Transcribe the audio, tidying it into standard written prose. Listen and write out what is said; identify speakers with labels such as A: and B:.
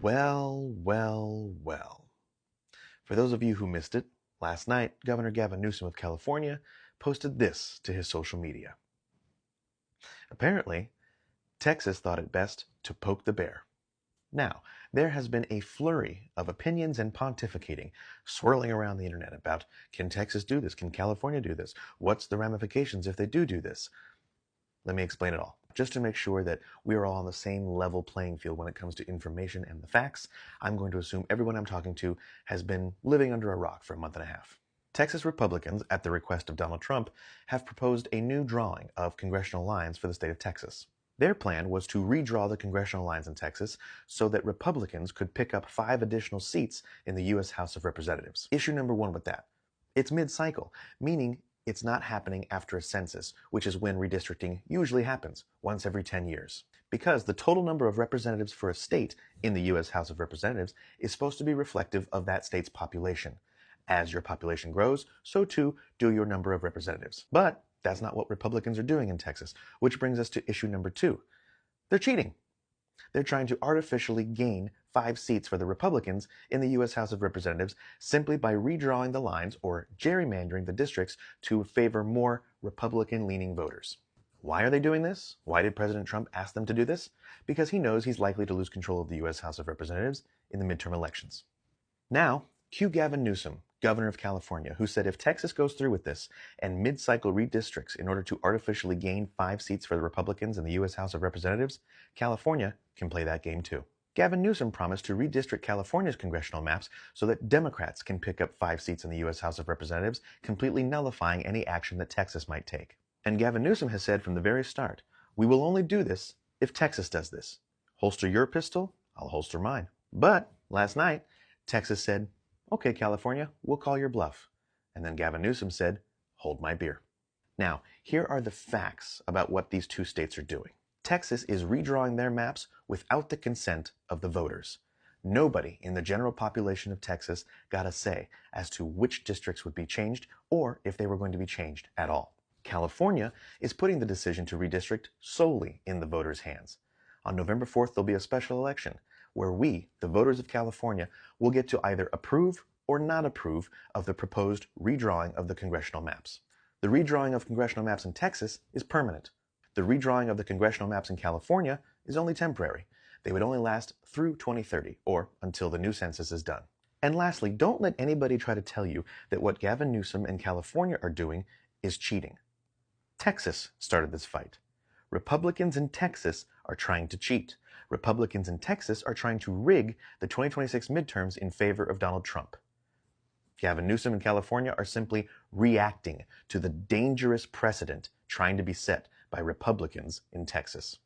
A: Well. For those of you who missed it, last night, Governor Gavin Newsom of California posted this to his social media. Apparently, Texas thought it best to poke the bear. Now, there has been a flurry of opinions and pontificating swirling around the internet about, can Texas do this? Can California do this? What's the ramifications if they do this? Let me explain it all, just to make sure that we are all on the same level playing field when it comes to information and the facts. I'm going to assume everyone I'm talking to has been living under a rock for a month and a half. Texas Republicans, at the request of Donald Trump, have proposed a new drawing of congressional lines for the state of Texas. Their plan was to redraw the congressional lines in Texas so that Republicans could pick up 5 additional seats in the U.S. House of Representatives. Issue number 1 with that: it's mid-cycle, meaning it's not happening after a census, which is when redistricting usually happens, once every 10 years. Because the total number of representatives for a state in the U.S. House of Representatives is supposed to be reflective of that state's population. As your population grows, so too do your number of representatives. But that's not what Republicans are doing in Texas, which brings us to issue number 2. They're cheating. They're trying to artificially gain 5 seats for the Republicans in the U.S. House of Representatives simply by redrawing the lines or gerrymandering the districts to favor more Republican-leaning voters. Why are they doing this? Why did President Trump ask them to do this? Because he knows he's likely to lose control of the U.S. House of Representatives in the midterm elections. Now, cue Gavin Newsom, governor of California, who said if Texas goes through with this and mid-cycle redistricts in order to artificially gain 5 seats for the Republicans in the U.S. House of Representatives, California can play that game too. Gavin Newsom promised to redistrict California's congressional maps so that Democrats can pick up 5 seats in the U.S. House of Representatives, completely nullifying any action that Texas might take. And Gavin Newsom has said from the very start, we will only do this if Texas does this. Holster your pistol, I'll holster mine. But last night, Texas said, okay, California, we'll call your bluff. And then Gavin Newsom said, hold my beer. Now, here are the facts about what these 2 states are doing. Texas is redrawing their maps without the consent of the voters. Nobody in the general population of Texas got a say as to which districts would be changed or if they were going to be changed at all. California is putting the decision to redistrict solely in the voters' hands. On November 4th, there'll be a special election where we, the voters of California, will get to either approve or not approve of the proposed redrawing of the congressional maps. The redrawing of congressional maps in Texas is permanent. The redrawing of the congressional maps in California is only temporary. They would only last through 2030, or until the new census is done. And lastly, don't let anybody try to tell you that what Gavin Newsom and California are doing is cheating. Texas started this fight. Republicans in Texas are trying to cheat. Republicans in Texas are trying to rig the 2026 midterms in favor of Donald Trump. Gavin Newsom and California are simply reacting to the dangerous precedent trying to be set by Republicans in Texas.